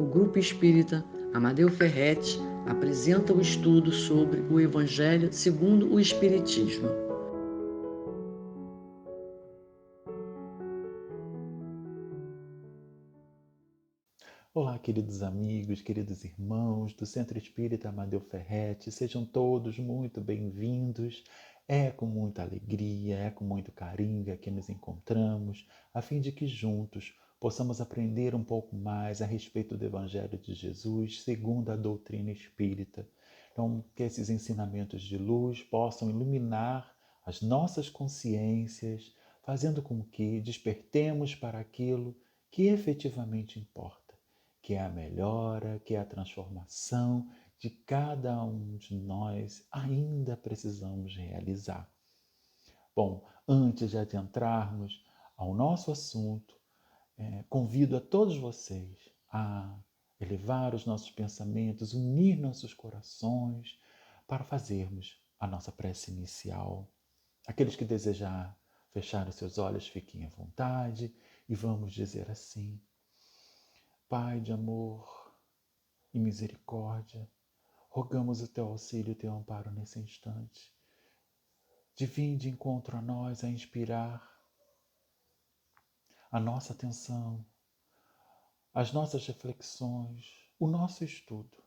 o Grupo Espírita Amadeu Ferretti apresenta o estudo sobre o Evangelho segundo o Espiritismo. Olá, queridos amigos, queridos irmãos do Centro Espírita Amadeu Ferretti, sejam todos muito bem-vindos. É com muita alegria, é com muito carinho que aqui nos encontramos, a fim de que juntos possamos aprender um pouco mais a respeito do Evangelho de Jesus, segundo a doutrina espírita. Então, que esses ensinamentos de luz possam iluminar as nossas consciências, fazendo com que despertemos para aquilo que efetivamente importa, que é a melhora, que é a transformação de cada um de nós ainda precisamos realizar. Bom, antes de adentrarmos ao nosso assunto, convido a todos vocês a elevar os nossos pensamentos, unir nossos corações para fazermos a nossa prece inicial. Aqueles que desejar fechar os seus olhos, fiquem à vontade e vamos dizer assim: Pai de amor e misericórdia, rogamos o teu auxílio e o teu amparo nesse instante. De vir de encontro a nós, a inspirar a nossa atenção, as nossas reflexões, o nosso estudo,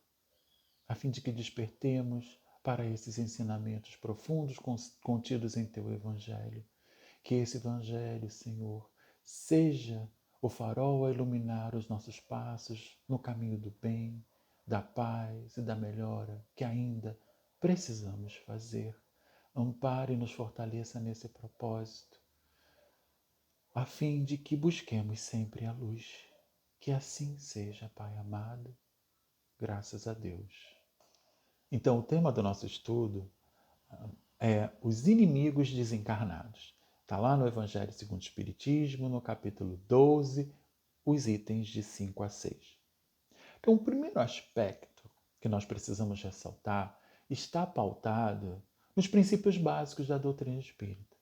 a fim de que despertemos para esses ensinamentos profundos contidos em teu Evangelho. Que esse Evangelho, Senhor, seja o farol a iluminar os nossos passos no caminho do bem, da paz e da melhora que ainda precisamos fazer. Ampare e nos fortaleça nesse propósito, a fim de que busquemos sempre a luz. Que assim seja, Pai amado, graças a Deus. Então, o tema do nosso estudo é os inimigos desencarnados. Está lá no Evangelho segundo o Espiritismo, no capítulo 12, os itens de 5 a 6. Então, o primeiro aspecto que nós precisamos ressaltar está pautado nos princípios básicos da doutrina espírita.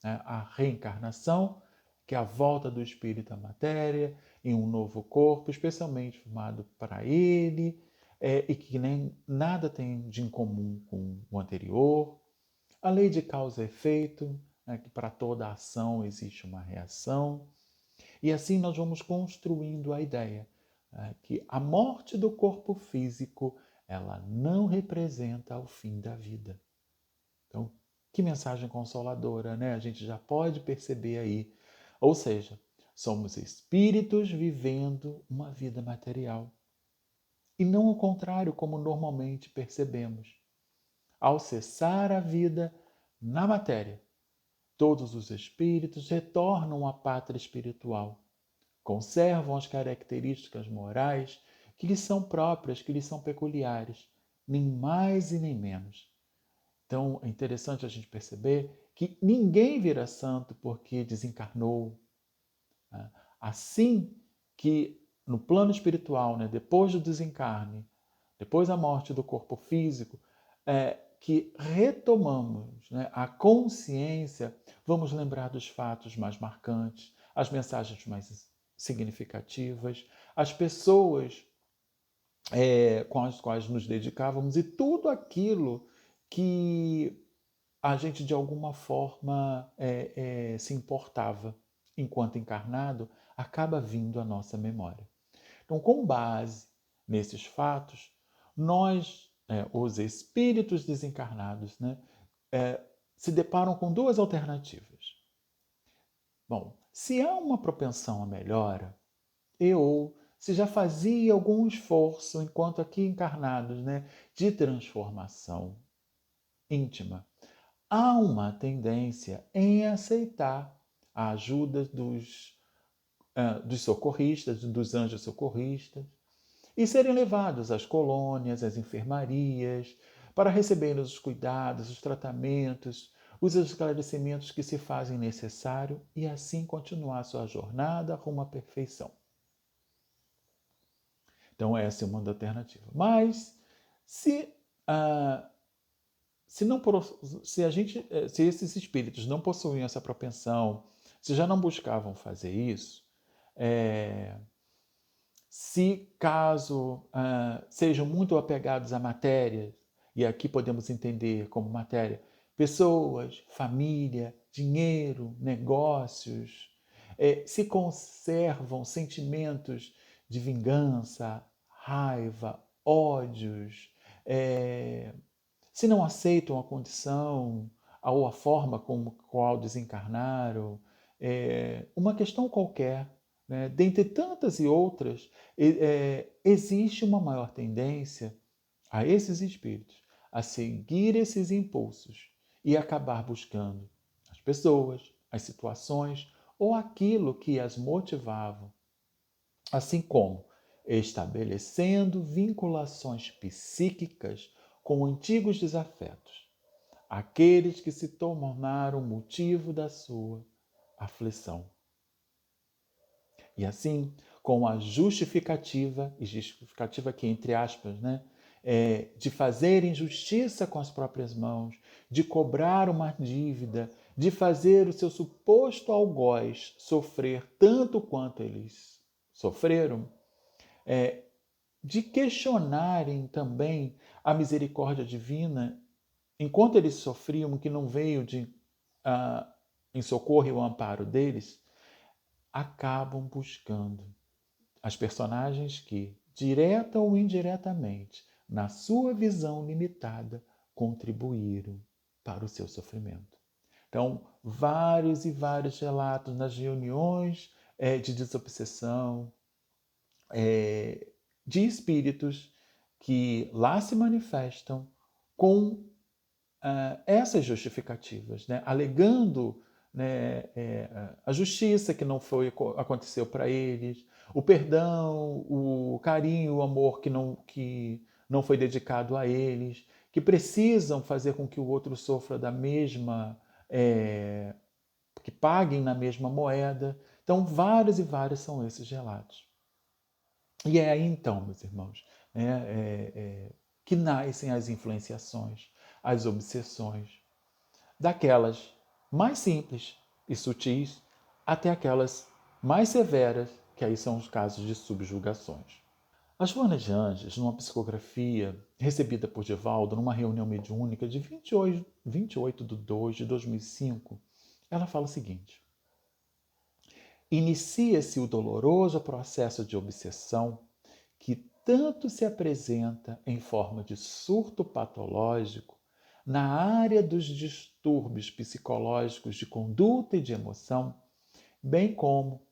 A reencarnação, que é a volta do espírito à matéria, em um novo corpo, especialmente formado para ele, e que nem nada tem de incomum com o anterior. A lei de causa e efeito, que para toda ação existe uma reação. E assim nós vamos construindo a ideia que a morte do corpo físico ela não representa o fim da vida. Então, que mensagem consoladora, né? A gente já pode perceber aí. Ou seja, somos espíritos vivendo uma vida material. E não o contrário, como normalmente percebemos. Ao cessar a vida na matéria, todos os espíritos retornam à pátria espiritual. Conservam as características morais que lhes são próprias, que lhes são peculiares, nem mais e nem menos. Então é interessante a gente perceber que ninguém vira santo porque desencarnou. Assim que no plano espiritual, depois do desencarne, depois da morte do corpo físico, que retomamos a consciência, vamos lembrar dos fatos mais marcantes, as mensagens mais significativas, as pessoas com as quais nos dedicávamos e tudo aquilo que a gente de alguma forma se importava enquanto encarnado, acaba vindo à nossa memória. Então, com base nesses fatos, nós, os espíritos desencarnados, se deparam com duas alternativas. Bom, se há uma propensão à melhora, ou se já fazia algum esforço, enquanto aqui encarnados, de transformação íntima, há uma tendência em aceitar a ajuda dos socorristas, dos anjos socorristas, e serem levados às colônias, às enfermarias, para receberem os cuidados, os tratamentos, os esclarecimentos que se fazem necessário e assim continuar sua jornada rumo à perfeição. Então essa é uma alternativa. Mas se esses espíritos não possuíam essa propensão, se já não buscavam fazer isso, Se caso sejam muito apegados à matéria, e aqui podemos entender como matéria pessoas, família, dinheiro, negócios, se conservam sentimentos de vingança, raiva, ódios, se não aceitam a condição ou a forma como qual desencarnaram, uma questão qualquer, né? Dentre tantas e outras, existe uma maior tendência a esses espíritos a seguir esses impulsos e acabar buscando as pessoas, as situações ou aquilo que as motivavam, assim como estabelecendo vinculações psíquicas com antigos desafetos, aqueles que se tornaram motivo da sua aflição. E assim, com a justificativa, e justificativa aqui entre aspas, né, de fazer injustiça com as próprias mãos, de cobrar uma dívida, de fazer o seu suposto algoz sofrer tanto quanto eles sofreram, de questionarem também a misericórdia divina enquanto eles sofriam, que não veio em socorro e o amparo deles, acabam buscando as personagens que, direta ou indiretamente, na sua visão limitada, contribuíram para o seu sofrimento. Então, vários e vários relatos nas reuniões de desobsessão, de espíritos que lá se manifestam com essas justificativas, né? Alegando, né, a justiça que não aconteceu para eles, o perdão, o carinho, o amor que não foi dedicado a eles, que precisam fazer com que o outro sofra da mesma, que paguem na mesma moeda. Então, vários e vários são esses relatos. E é aí então, meus irmãos, que nascem as influenciações, as obsessões, daquelas mais simples e sutis até aquelas mais severas, que aí são os casos de subjugações. A Joana de Anges, numa psicografia recebida por Divaldo numa reunião mediúnica de 28 de 2 de 2005, ela fala o seguinte: inicia-se o doloroso processo de obsessão que tanto se apresenta em forma de surto patológico na área dos distúrbios psicológicos de conduta e de emoção, bem como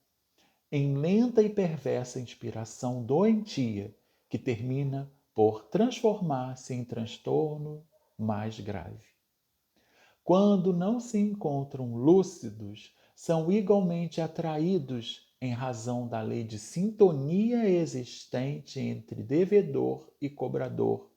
em lenta e perversa inspiração doentia que termina por transformar-se em transtorno mais grave. Quando não se encontram lúcidos, são igualmente atraídos em razão da lei de sintonia existente entre devedor e cobrador,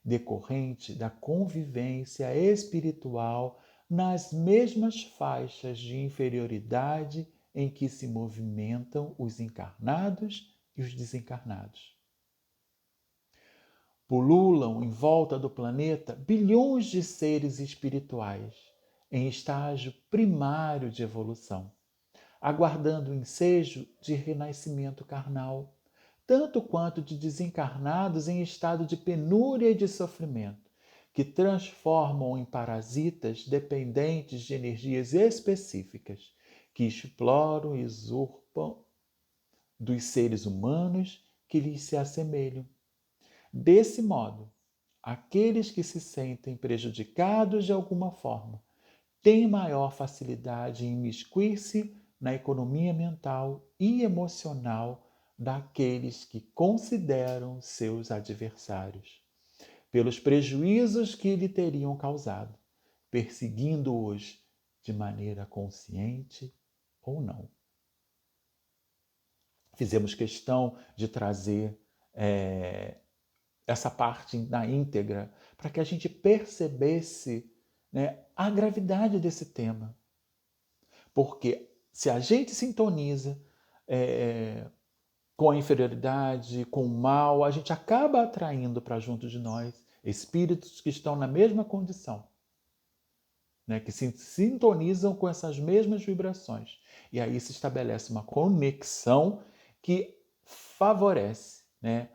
decorrente da convivência espiritual nas mesmas faixas de inferioridade em que se movimentam os encarnados e os desencarnados. Pululam em volta do planeta bilhões de seres espirituais em estágio primário de evolução, aguardando o ensejo de renascimento carnal, tanto quanto de desencarnados em estado de penúria e de sofrimento, que transformam em parasitas dependentes de energias específicas, que exploram e usurpam dos seres humanos que lhes se assemelham. Desse modo, aqueles que se sentem prejudicados de alguma forma têm maior facilidade em imiscuir-se na economia mental e emocional daqueles que consideram seus adversários, pelos prejuízos que lhe teriam causado, perseguindo-os de maneira consciente ou não. Fizemos questão de trazer essa parte na íntegra para que a gente percebesse, né, a gravidade desse tema. Porque se a gente sintoniza com a inferioridade, com o mal, a gente acaba atraindo para junto de nós espíritos que estão na mesma condição, né, que se sintonizam com essas mesmas vibrações. E aí se estabelece uma conexão que favorece, né,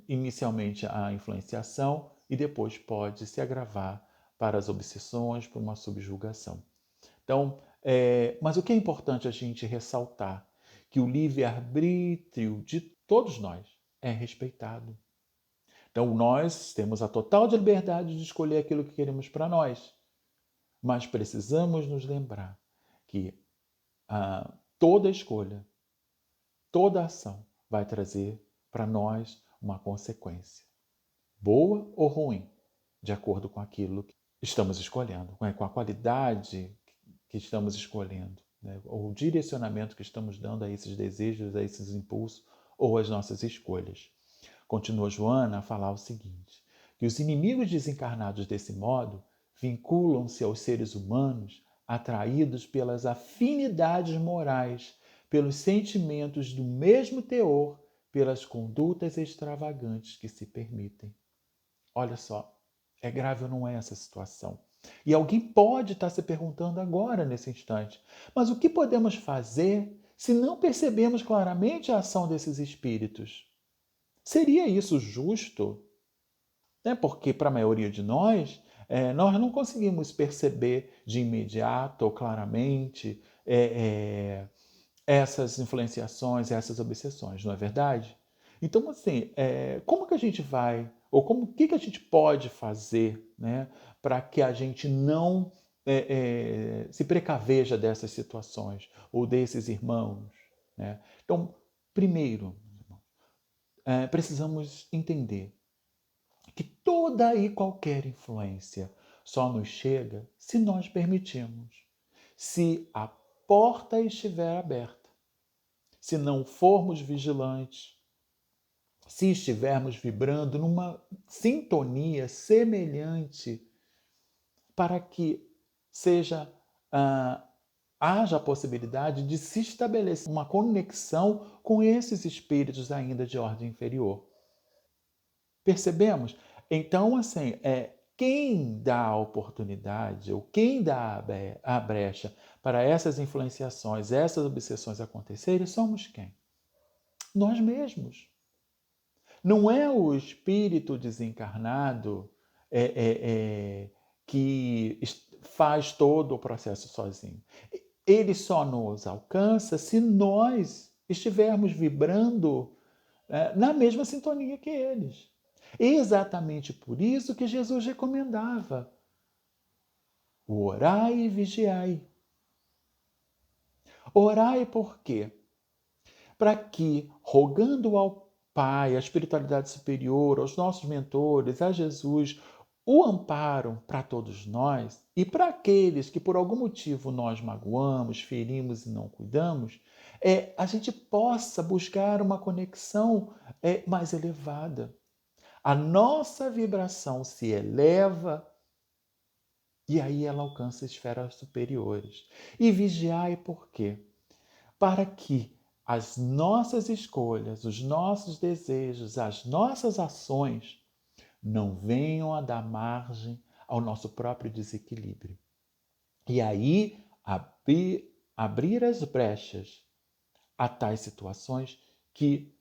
inicialmente a influenciação e depois pode se agravar para as obsessões, para uma subjugação. Então, mas o que é importante a gente ressaltar? Que o livre-arbítrio de todos nós é respeitado. Então, nós temos a total liberdade de escolher aquilo que queremos para nós, mas precisamos nos lembrar que toda escolha, toda ação vai trazer para nós uma consequência, boa ou ruim, de acordo com aquilo que estamos escolhendo, com a qualidade que estamos escolhendo, né? Ou o direcionamento que estamos dando a esses desejos, a esses impulsos ou às nossas escolhas. Continua Joana a falar o seguinte, que os inimigos desencarnados desse modo vinculam-se aos seres humanos atraídos pelas afinidades morais, pelos sentimentos do mesmo teor, pelas condutas extravagantes que se permitem. Olha só, é grave ou não é essa situação? E alguém pode estar se perguntando agora, nesse instante, mas o que podemos fazer se não percebemos claramente a ação desses espíritos? Seria isso justo? Porque para a maioria de nós não conseguimos perceber de imediato ou claramente essas influenciações, essas obsessões, não é verdade? Então, assim, como que a gente vai, ou o que a gente pode fazer, né, para que a gente não se precaveja dessas situações, ou desses irmãos, né? Então, primeiro, precisamos entender que toda e qualquer influência só nos chega se nós permitirmos, se a porta estiver aberta, se não formos vigilantes, se estivermos vibrando numa sintonia semelhante para que haja a possibilidade de se estabelecer uma conexão com esses espíritos ainda de ordem inferior. Percebemos? Então, assim, quem dá a oportunidade ou quem dá a brecha para essas influenciações, essas obsessões acontecerem, somos quem? Nós mesmos. Não é o espírito desencarnado que faz todo o processo sozinho. Ele só nos alcança se nós estivermos vibrando na mesma sintonia que eles. Exatamente por isso que Jesus recomendava o orai e vigiai. Orai por quê? Para que, rogando ao Pai, à espiritualidade superior, aos nossos mentores, a Jesus, o amparo para todos nós e para aqueles que por algum motivo nós magoamos, ferimos e não cuidamos, a gente possa buscar uma conexão mais elevada. A nossa vibração se eleva e aí ela alcança esferas superiores. E vigiai por quê? Para que as nossas escolhas, os nossos desejos, as nossas ações não venham a dar margem ao nosso próprio desequilíbrio. E aí abrir as brechas a tais situações que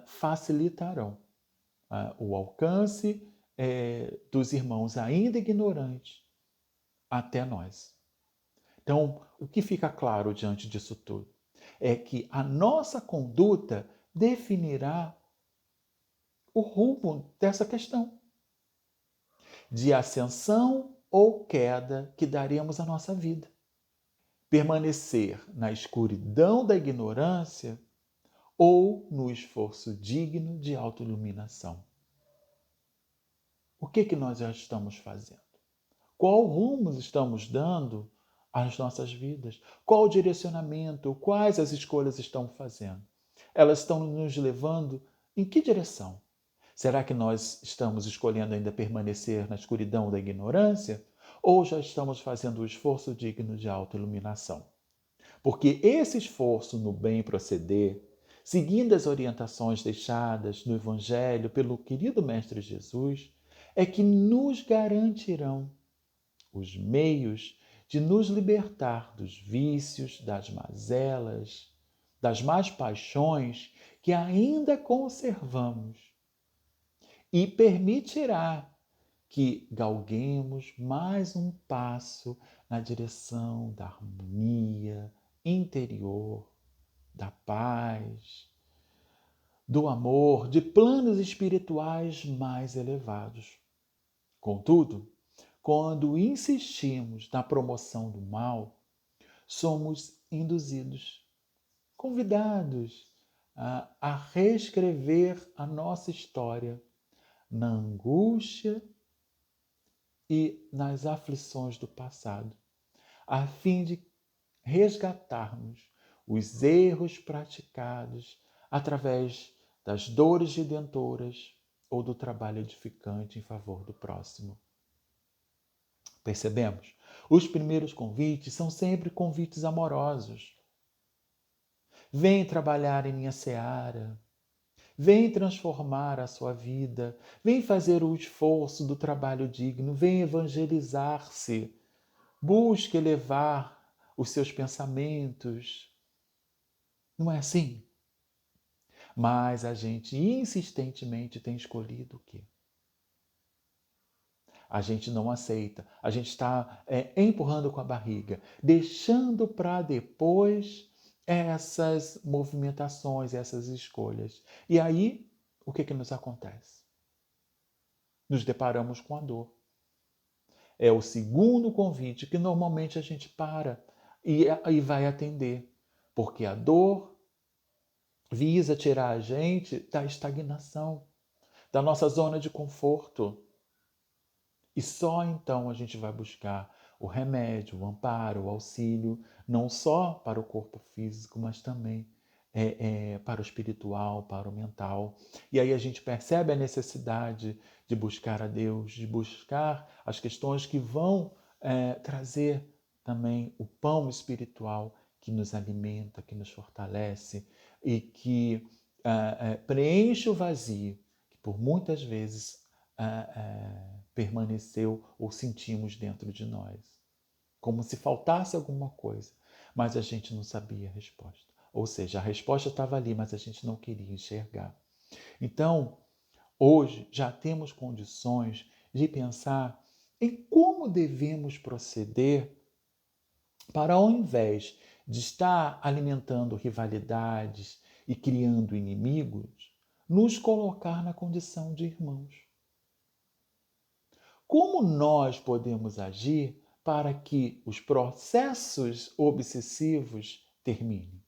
facilitarão o alcance dos irmãos ainda ignorantes até nós. Então, o que fica claro diante disso tudo é que a nossa conduta definirá o rumo dessa questão de ascensão ou queda que daremos à nossa vida. Permanecer na escuridão da ignorância ou no esforço digno de autoiluminação. O que nós já estamos fazendo? Qual rumo estamos dando às nossas vidas? Qual o direcionamento? Quais as escolhas estamos fazendo? Elas estão nos levando em que direção? Será que nós estamos escolhendo ainda permanecer na escuridão da ignorância? Ou já estamos fazendo o esforço digno de autoiluminação? Porque esse esforço no bem proceder, seguindo as orientações deixadas no Evangelho pelo querido Mestre Jesus, é que nos garantirão os meios de nos libertar dos vícios, das mazelas, das más paixões que ainda conservamos e permitirá que galguemos mais um passo na direção da harmonia interior, da paz, do amor, de planos espirituais mais elevados. Contudo, quando insistimos na promoção do mal, somos induzidos, convidados a reescrever a nossa história na angústia e nas aflições do passado, a fim de resgatarmos os erros praticados através das dores redentoras ou do trabalho edificante em favor do próximo. Percebemos? Os primeiros convites são sempre convites amorosos. Vem trabalhar em minha seara. Vem transformar a sua vida. Vem fazer o esforço do trabalho digno. Vem evangelizar-se. Busque elevar os seus pensamentos. Não é assim? Mas a gente insistentemente tem escolhido o quê? A gente não aceita. A gente está empurrando com a barriga, deixando para depois essas movimentações, essas escolhas. E aí, o que nos acontece? Nos deparamos com a dor. É o segundo convite que normalmente a gente para e vai atender. Porque a dor visa tirar a gente da estagnação, da nossa zona de conforto. E só então a gente vai buscar o remédio, o amparo, o auxílio, não só para o corpo físico, mas também para o espiritual, para o mental. E aí a gente percebe a necessidade de buscar a Deus, de buscar as questões que vão trazer também o pão espiritual que nos alimenta, que nos fortalece e que preenche o vazio que por muitas vezes permaneceu ou sentimos dentro de nós. Como se faltasse alguma coisa, mas a gente não sabia a resposta. Ou seja, a resposta estava ali, mas a gente não queria enxergar. Então, hoje já temos condições de pensar em como devemos proceder para, ao invés de estar alimentando rivalidades e criando inimigos, nos colocar na condição de irmãos. Como nós podemos agir para que os processos obsessivos terminem?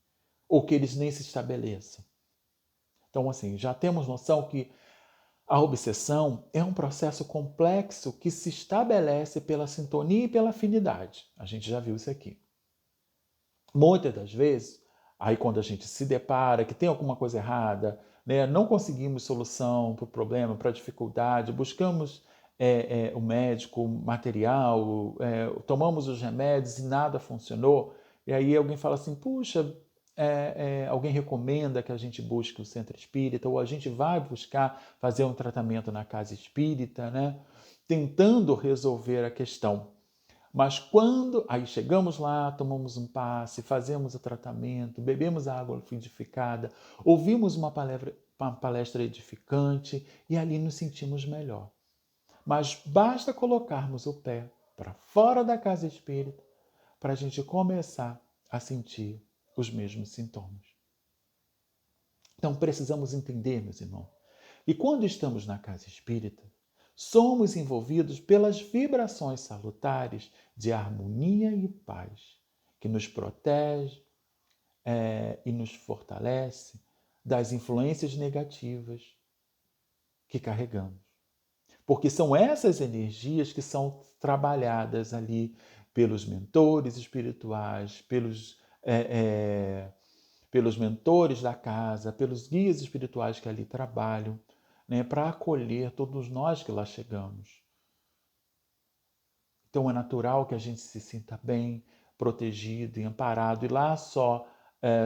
Ou que eles nem se estabeleçam? Então, assim, já temos noção que a obsessão é um processo complexo que se estabelece pela sintonia e pela afinidade. A gente já viu isso aqui. Muitas das vezes, aí quando a gente se depara que tem alguma coisa errada, né, não conseguimos solução para o problema, para a dificuldade, buscamos o médico, o material, tomamos os remédios e nada funcionou, e aí alguém fala assim, puxa, alguém recomenda que a gente busque o centro espírita, ou a gente vai buscar fazer um tratamento na casa espírita, né, tentando resolver a questão. Mas quando aí chegamos lá, tomamos um passe, fazemos o tratamento, bebemos a água fluidificada, ouvimos uma palestra edificante e ali nos sentimos melhor. Mas basta colocarmos o pé para fora da casa espírita para a gente começar a sentir os mesmos sintomas. Então precisamos entender, meus irmãos, e quando estamos na casa espírita, somos envolvidos pelas vibrações salutares de harmonia e paz, que nos protege e nos fortalece das influências negativas que carregamos. Porque são essas energias que são trabalhadas ali pelos mentores espirituais, pelos mentores da casa, pelos guias espirituais que ali trabalham, né, para acolher todos nós que lá chegamos. Então é natural que a gente se sinta bem, protegido e amparado, e lá só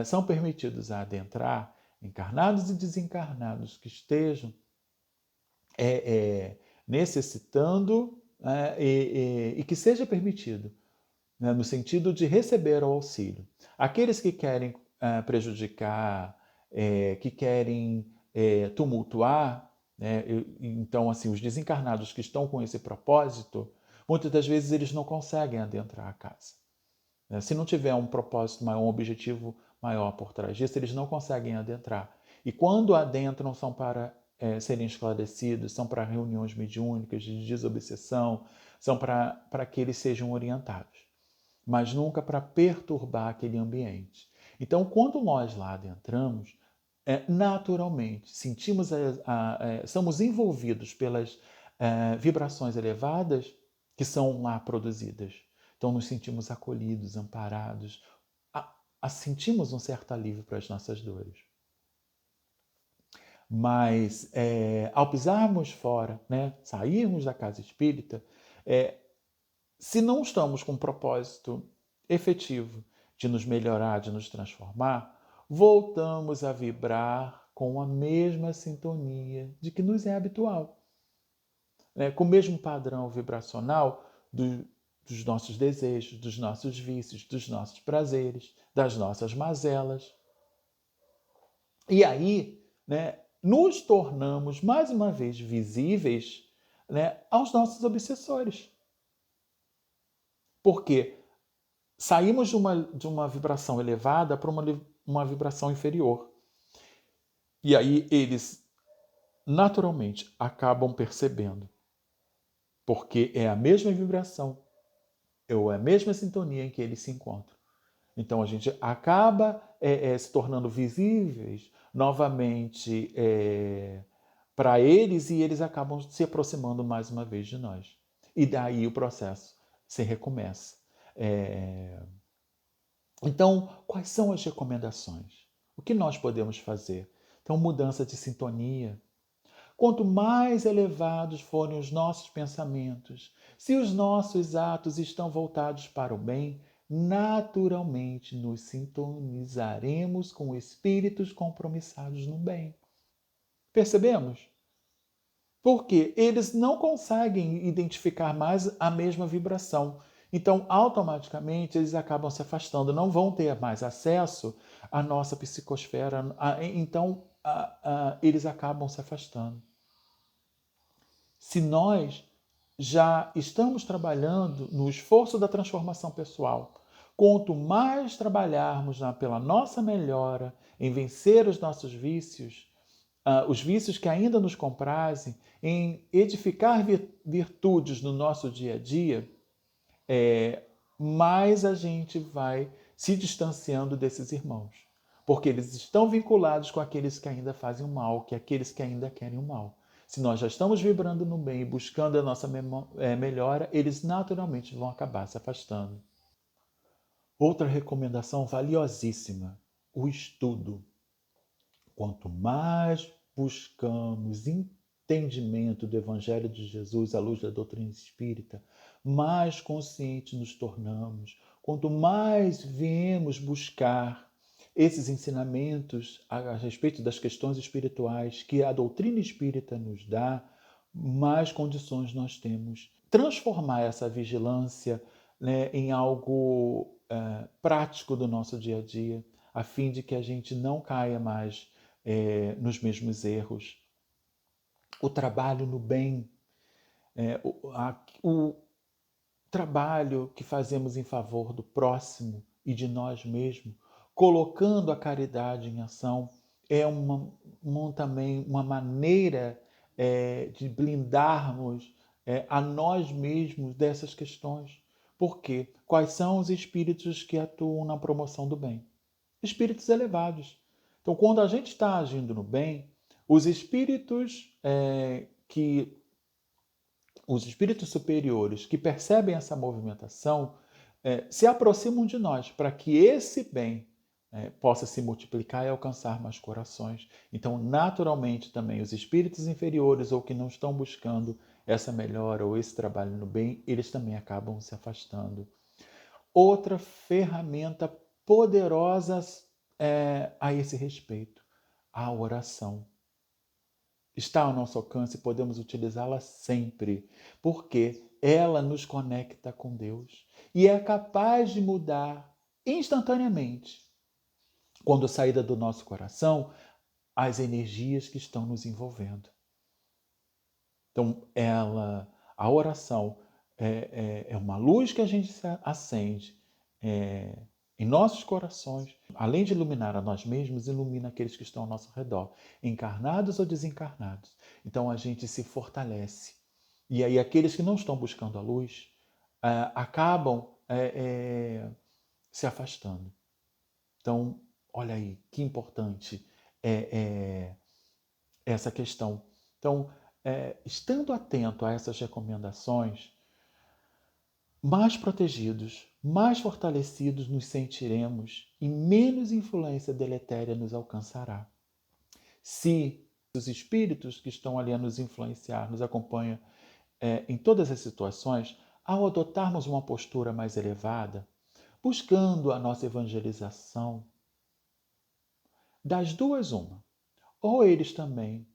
são permitidos a adentrar encarnados e desencarnados que estejam necessitando e que seja permitido, né, no sentido de receber o auxílio. Aqueles que querem prejudicar, que querem tumultuar, né? Então, assim, os desencarnados que estão com esse propósito, muitas das vezes eles não conseguem adentrar a casa. Né? Se não tiver um propósito maior, um objetivo maior por trás disso, eles não conseguem adentrar. E quando adentram, são para serem esclarecidos, são para reuniões mediúnicas de desobsessão, são para que eles sejam orientados, mas nunca para perturbar aquele ambiente. Então, quando nós lá adentramos, naturalmente somos envolvidos pelas vibrações elevadas que são lá produzidas. Então, nos sentimos acolhidos, amparados, sentimos um certo alívio para as nossas dores. Mas, ao pisarmos fora, né, sairmos da casa espírita, se não estamos com um propósito efetivo de nos melhorar, de nos transformar, voltamos a vibrar com a mesma sintonia de que nos é habitual. Com o mesmo padrão vibracional dos nossos desejos, dos nossos vícios, dos nossos prazeres, das nossas mazelas. E aí, né, nos tornamos mais uma vez visíveis, né, aos nossos obsessores. Porque saímos de uma vibração elevada para uma vibração inferior. E aí eles naturalmente acabam percebendo. Porque é a mesma vibração, ou é a mesma sintonia em que eles se encontram. Então a gente acaba se tornando visíveis novamente para eles, e eles acabam se aproximando mais uma vez de nós. E daí o processo se recomeça. Então, quais são as recomendações? O que nós podemos fazer? Então, mudança de sintonia. Quanto mais elevados forem os nossos pensamentos, se os nossos atos estão voltados para o bem, naturalmente nos sintonizaremos com espíritos compromissados no bem. Percebemos? Porque eles não conseguem identificar mais a mesma vibração. Então, automaticamente, eles acabam se afastando, não vão ter mais acesso à nossa psicosfera. Então, eles acabam se afastando. Se nós já estamos trabalhando no esforço da transformação pessoal, quanto mais trabalharmos pela nossa melhora, em vencer os nossos vícios, os vícios que ainda nos comprazem, em edificar virtudes no nosso dia a dia, mais a gente vai se distanciando desses irmãos. Porque eles estão vinculados com aqueles que ainda fazem o mal, que aqueles que ainda querem o mal. Se nós já estamos vibrando no bem e buscando a nossa melhora, eles naturalmente vão acabar se afastando. Outra recomendação valiosíssima: o estudo. Quanto mais buscamos entendimento do Evangelho de Jesus à luz da doutrina espírita, mais conscientes nos tornamos. Quanto mais viemos buscar esses ensinamentos a respeito das questões espirituais que a doutrina espírita nos dá, mais condições nós temos. Transformar essa vigilância, né, em algo prático do nosso dia a dia, a fim de que a gente não caia mais nos mesmos erros. O trabalho no bem, o trabalho que fazemos em favor do próximo e de nós mesmos, colocando a caridade em ação, é também uma maneira de blindarmos a nós mesmos dessas questões. Por quê? Quais são os espíritos que atuam na promoção do bem? Espíritos elevados. Então, quando a gente está agindo no bem, os espíritos os espíritos superiores que percebem essa movimentação se aproximam de nós para que esse bem possa se multiplicar e alcançar mais corações. Então, naturalmente, também os espíritos inferiores ou que não estão buscando essa melhora ou esse trabalho no bem, eles também acabam se afastando. Outra ferramenta poderosa a esse respeito, a oração. Está ao nosso alcance e podemos utilizá-la sempre, porque ela nos conecta com Deus e é capaz de mudar instantaneamente quando saída do nosso coração, as energias que estão nos envolvendo. Então, a oração é uma luz que a gente acende em nossos corações, além de iluminar a nós mesmos, ilumina aqueles que estão ao nosso redor, encarnados ou desencarnados. Então, a gente se fortalece. E aí, aqueles que não estão buscando a luz acabam se afastando. Então, olha aí, que importante essa questão. Então, estando atento a essas recomendações, mais protegidos, mais fortalecidos nos sentiremos e menos influência deletéria nos alcançará. Se os espíritos que estão ali a nos influenciar nos acompanham em todas as situações, ao adotarmos uma postura mais elevada, buscando a nossa evangelização, das duas uma, ou eles também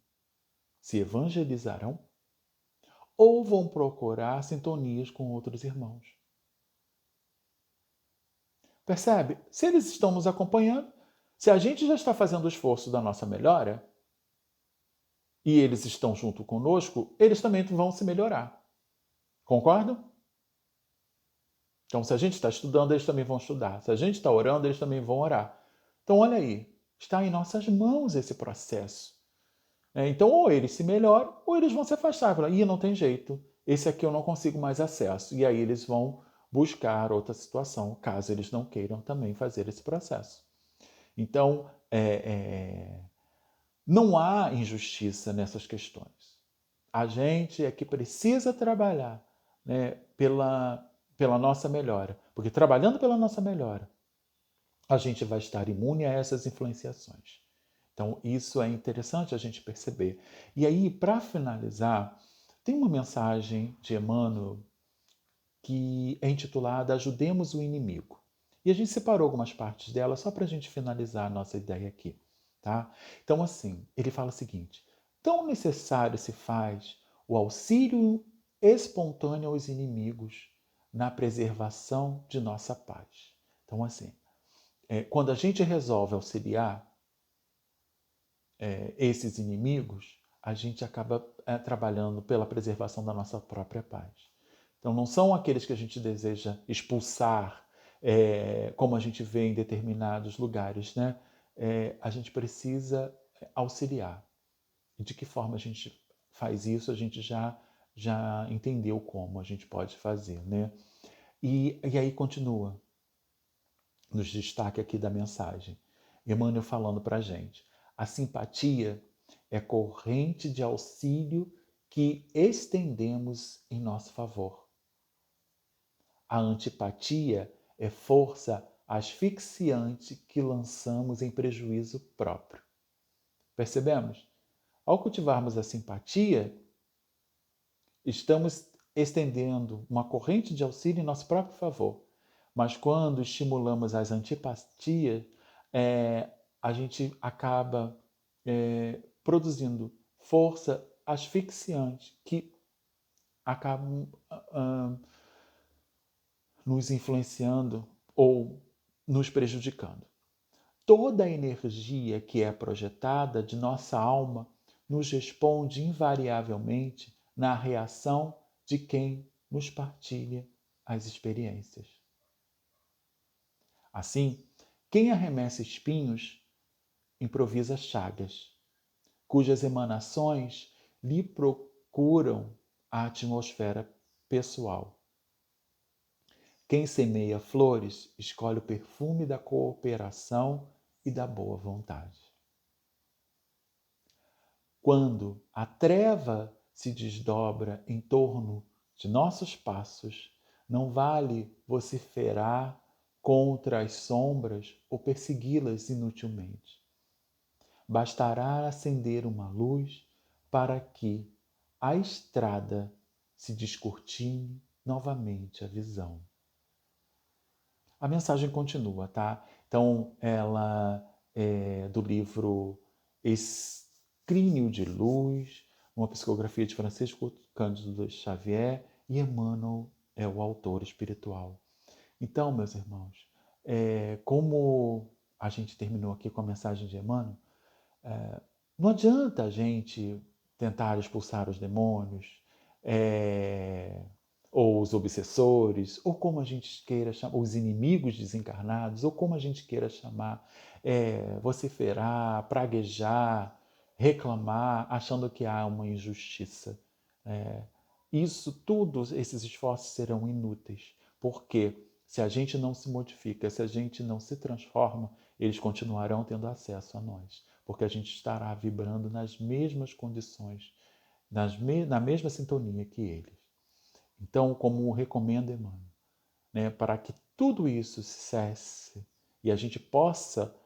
se evangelizarão, ou vão procurar sintonias com outros irmãos. Percebe? Se eles estão nos acompanhando, se a gente já está fazendo o esforço da nossa melhora, e eles estão junto conosco, eles também vão se melhorar. Concordam? Então, se a gente está estudando, eles também vão estudar. Se a gente está orando, eles também vão orar. Então, olha aí, está em nossas mãos esse processo. Então, ou eles se melhoram, ou eles vão se afastar. Falar, não tem jeito, esse aqui eu não consigo mais acesso. E aí eles vão buscar outra situação, caso eles não queiram também fazer esse processo. Então, não há injustiça nessas questões. A gente é que precisa trabalhar, né, pela nossa melhora. Porque trabalhando pela nossa melhora, a gente vai estar imune a essas influenciações. Então, isso é interessante a gente perceber. E aí, para finalizar, tem uma mensagem de Emmanuel que é intitulada Ajudemos o Inimigo. E a gente separou algumas partes dela só para a gente finalizar a nossa ideia aqui. Tá? Então, assim, ele fala o seguinte: tão necessário se faz o auxílio espontâneo aos inimigos na preservação de nossa paz. Então, assim, quando a gente resolve auxiliar esses inimigos, a gente acaba trabalhando pela preservação da nossa própria paz. Então, não são aqueles que a gente deseja expulsar, como a gente vê em determinados lugares, né? A gente precisa auxiliar. E de que forma a gente faz isso, a gente já entendeu como a gente pode fazer, né? E aí continua, nos destaque aqui da mensagem, Emmanuel falando para a gente. A simpatia é corrente de auxílio que estendemos em nosso favor. A antipatia é força asfixiante que lançamos em prejuízo próprio. Percebemos? Ao cultivarmos a simpatia, estamos estendendo uma corrente de auxílio em nosso próprio favor. Mas quando estimulamos as antipatias, a gente acaba produzindo força asfixiante que acabam nos influenciando ou nos prejudicando. Toda a energia que é projetada de nossa alma nos responde invariavelmente na reação de quem nos partilha as experiências. Assim, quem arremessa espinhos improvisa chagas, cujas emanações lhe procuram a atmosfera pessoal. Quem semeia flores escolhe o perfume da cooperação e da boa vontade. Quando a treva se desdobra em torno de nossos passos, não vale vociferar contra as sombras ou persegui-las inutilmente. Bastará acender uma luz para que a estrada se descortine novamente a visão. A mensagem continua, tá? Então, ela é do livro Escrínio de Luz, uma psicografia de Francisco Cândido Xavier, e Emmanuel é o autor espiritual. Então, meus irmãos, como a gente terminou aqui com a mensagem de Emmanuel, não adianta a gente tentar expulsar os demônios, ou os obsessores, ou como a gente queira chamar, os inimigos desencarnados, ou como a gente queira chamar, vociferar, praguejar, reclamar, achando que há uma injustiça. Isso tudo, esses esforços serão inúteis, porque se a gente não se modifica, se a gente não se transforma, eles continuarão tendo acesso a nós, porque a gente estará vibrando nas mesmas condições, na mesma sintonia que eles. Então, como recomenda Emmanuel, para que tudo isso cesse e a gente possa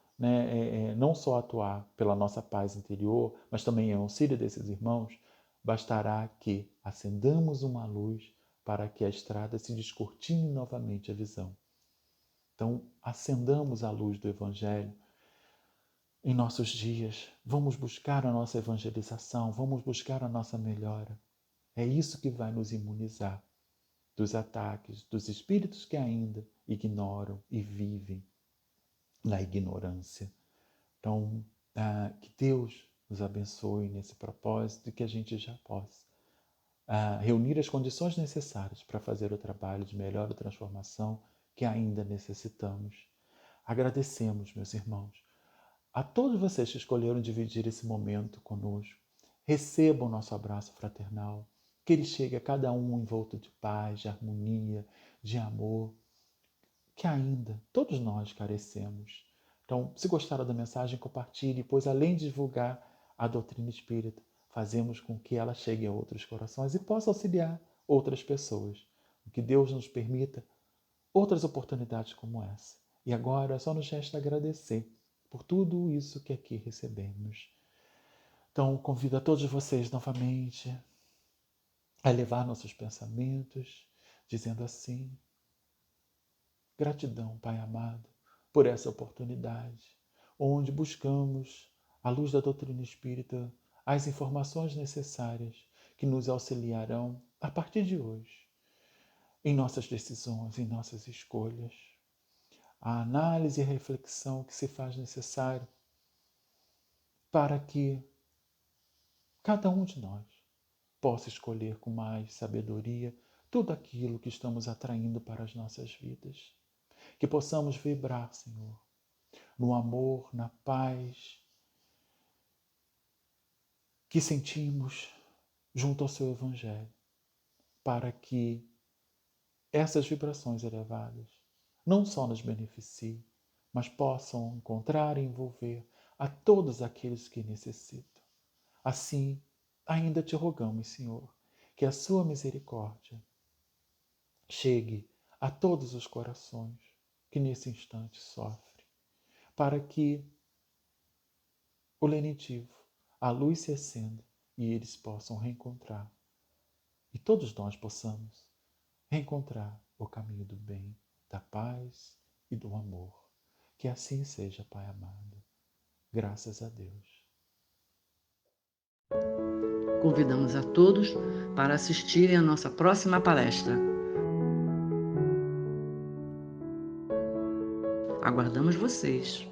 não só atuar pela nossa paz interior, mas também em auxílio desses irmãos, bastará que acendamos uma luz para que a estrada se descortine novamente a visão. Então, acendamos a luz do Evangelho em nossos dias. Vamos buscar a nossa evangelização, vamos buscar a nossa melhora. É isso que vai nos imunizar dos ataques dos espíritos que ainda ignoram e vivem na ignorância. Então, que Deus nos abençoe nesse propósito e que a gente já possa reunir as condições necessárias para fazer o trabalho de melhor transformação que ainda necessitamos. Agradecemos, meus irmãos, a todos vocês que escolheram dividir esse momento conosco. Recebam o nosso abraço fraternal, que ele chegue a cada um envolto de paz, de harmonia, de amor, que ainda todos nós carecemos. Então, se gostaram da mensagem, compartilhe, pois além de divulgar a doutrina espírita, fazemos com que ela chegue a outros corações e possa auxiliar outras pessoas. Que Deus nos permita outras oportunidades como essa. E agora só nos resta agradecer por tudo isso que aqui recebemos. Então, convido a todos vocês novamente a elevar nossos pensamentos, dizendo assim: gratidão, Pai amado, por essa oportunidade, onde buscamos, à luz da doutrina espírita, as informações necessárias que nos auxiliarão, a partir de hoje, em nossas decisões, em nossas escolhas. A análise e a reflexão que se faz necessário para que cada um de nós possa escolher com mais sabedoria tudo aquilo que estamos atraindo para as nossas vidas. Que possamos vibrar, Senhor, no amor, na paz que sentimos junto ao Seu Evangelho, para que essas vibrações elevadas não só nos beneficiem, mas possam encontrar e envolver a todos aqueles que necessitam. Assim, ainda te rogamos, Senhor, que a sua misericórdia chegue a todos os corações que nesse instante sofrem, para que o lenitivo, a luz se acenda e eles possam reencontrar, e todos nós possamos reencontrar o caminho do bem, da paz e do amor. Que assim seja, Pai amado. Graças a Deus. Convidamos a todos para assistirem à nossa próxima palestra. Aguardamos vocês!